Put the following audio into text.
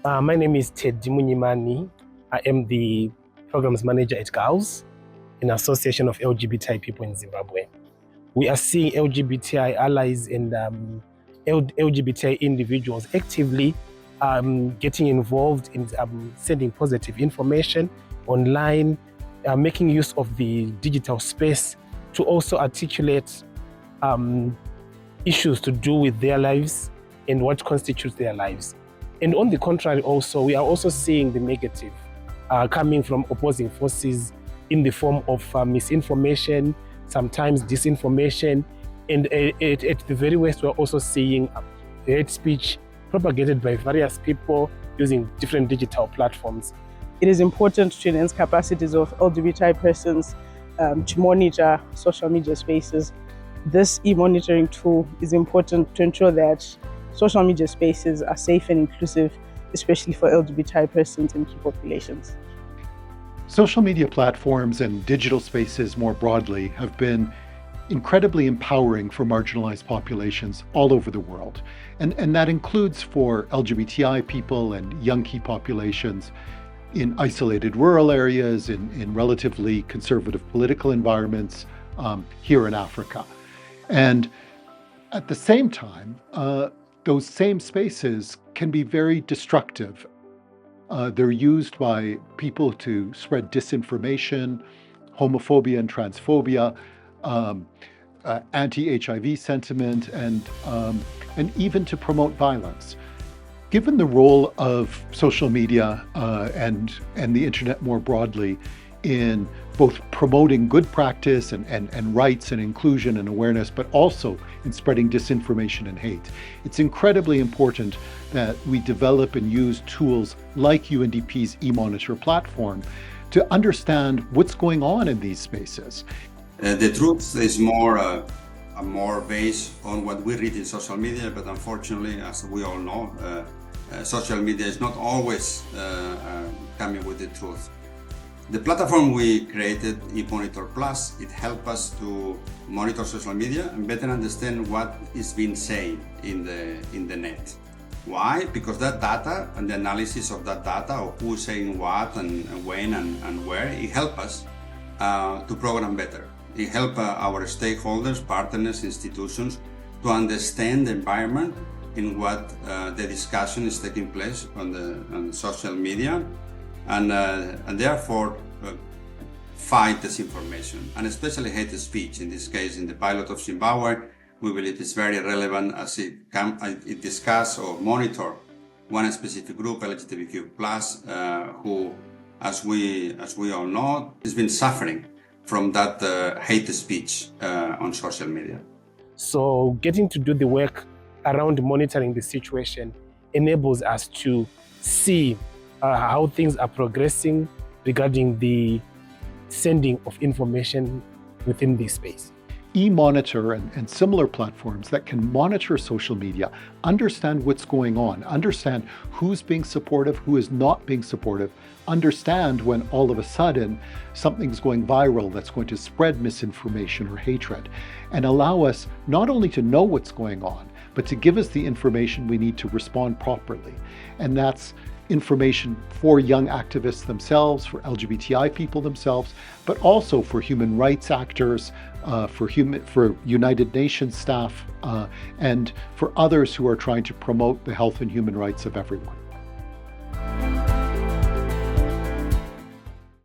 My name is Teddy Munyimani. I am the Programs Manager at GALZ, an association of LGBTI people in Zimbabwe. We are seeing LGBTI allies and LGBTI individuals actively getting involved in sending positive information online, making use of the digital space to also articulate issues to do with their lives and what constitutes their lives. And on the contrary also, we are also seeing the negative coming from opposing forces in the form of misinformation, sometimes disinformation, and at the very worst, we're also seeing hate speech propagated by various people using different digital platforms. It is important to enhance capacities of LGBTI persons to monitor social media spaces. This e-monitoring tool is important to ensure that social media spaces are safe and inclusive, especially for LGBTI persons and key populations. Social media platforms and digital spaces more broadly have been incredibly empowering for marginalized populations all over the world. And that includes for LGBTI people and young key populations in isolated rural areas, in relatively conservative political environments here in Africa. And at the same time, those same spaces can be very destructive. They're used by people to spread disinformation, homophobia and transphobia, anti-HIV sentiment, and even to promote violence. Given the role of social media and the internet more broadly in both promoting good practice and rights and inclusion and awareness, but also in spreading disinformation and hate, it's incredibly important that we develop and use tools like UNDP's eMonitor platform to understand what's going on in these spaces. The truth is more based on what we read in social media, but unfortunately, as we all know, social media is not always coming with the truth. The platform we created, eMonitor Plus, it helps us to monitor social media and better understand what is being said in the net. Why? Because that data and the analysis of that data, of who's saying what and when and where, it helps us to program better. It helps our stakeholders, partners, institutions to understand the environment in what the discussion is taking place on social media, and therefore fight disinformation, and especially hate speech. In this case, in the pilot of Zimbabwe, we believe it's very relevant as it discuss or monitor one specific group, LGBTQ+, who, as we all know, has been suffering from that hate speech on social media. So getting to do the work around monitoring the situation enables us to see how things are progressing regarding the sending of information within this space. eMonitor and similar platforms that can monitor social media, understand what's going on, understand who's being supportive, who is not being supportive, understand when all of a sudden something's going viral that's going to spread misinformation or hatred, and allow us not only to know what's going on, but to give us the information we need to respond properly. And that's information for young activists themselves, for LGBTI people themselves, but also for human rights actors, for United Nations staff, and for others who are trying to promote the health and human rights of everyone.